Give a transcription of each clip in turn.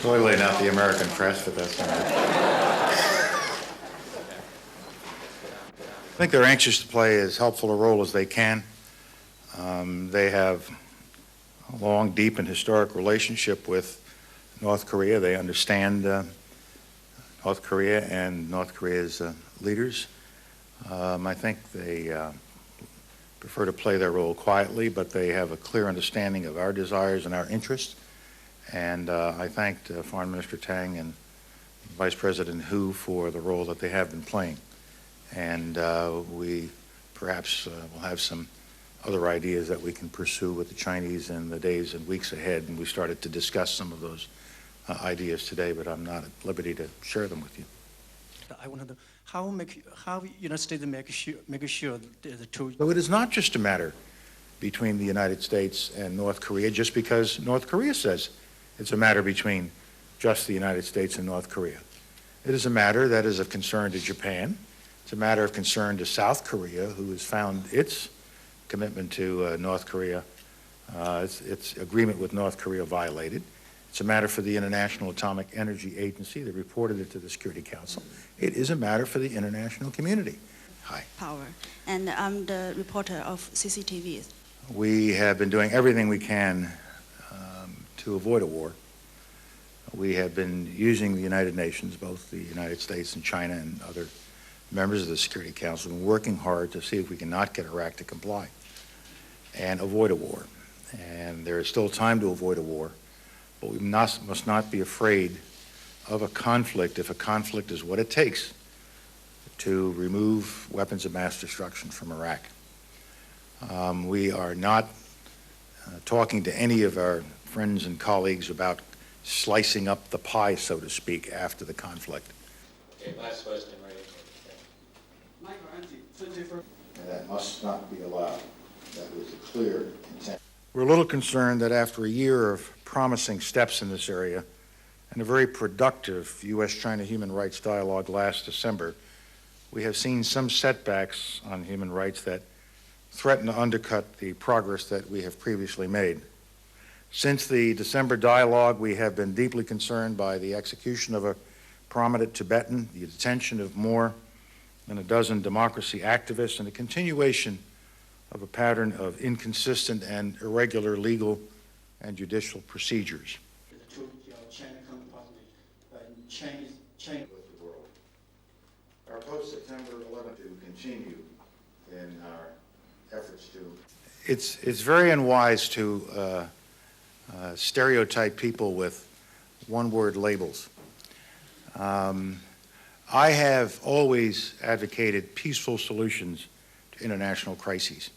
Clearly not the American press, but that's all right. I think they're anxious to play as helpful a role as they can. They have a long, deep, and historic relationship with North Korea. They understand North Korea and North Korea's leaders. I think they prefer to play their role quietly, but they have a clear understanding of our desires and our interests. And I thanked Foreign Minister Tang and Vice President Hu for the role that they have been playing. And we perhaps will have some other ideas that we can pursue with the Chinese in the days and weeks ahead. And we started to discuss some of those ideas today, but I'm not at liberty to share them with you. I want to know how United States make sure the two. So it is not just a matter between the United States and North Korea just because North Korea says it's a matter between just the United States and North Korea. It is a matter that is of concern to Japan. It's a matter of concern to South Korea, who has found its commitment to North Korea, its agreement with North Korea violated. It's a matter for the International Atomic Energy Agency. They reported it to the Security Council. It is a matter for the international community. Hi. Powell, and I'm the reporter of CCTV. We have been doing everything we can to avoid a war. We have been using the United Nations, both the United States and China and other members of the Security Council, and working hard to see if we cannot get Iraq to comply and avoid a war. And there is still time to avoid a war, but we must not be afraid of a conflict if a conflict is what it takes to remove weapons of mass destruction from Iraq. We are not talking to any of our friends and colleagues about slicing up the pie, so to speak, after the conflict. Okay, last question, right? And that must not be allowed. That was a clear intent. We're a little concerned that after a year of promising steps in this area and a very productive U.S.-China human rights dialogue last December, we have seen some setbacks on human rights that threaten to undercut the progress that we have previously made. Since the December dialogue, we have been deeply concerned by the execution of a prominent Tibetan, the detention of more than a dozen democracy activists, and a continuation of a pattern of inconsistent and irregular legal and judicial procedures. With the world. Our post-September 11th to continue in our efforts to. It's very unwise to stereotype people with one-word labels. I have always advocated peaceful solutions to international crises.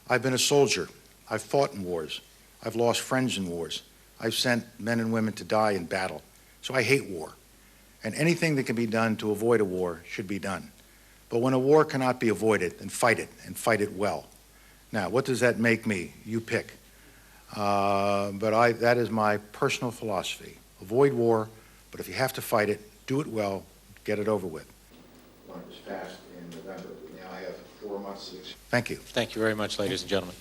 I've been a soldier. I've fought in wars. I've lost friends in wars. I've sent men and women to die in battle. So I hate war. And anything that can be done to avoid a war should be done. But when a war cannot be avoided, then fight it, and fight it well. Now, what does that make me? You pick. But that is my personal philosophy. Avoid war, but if you have to fight it, do it well, get it over with. One was passed in November. Now I have 4 months. Thank you. Thank you very much, ladies and gentlemen.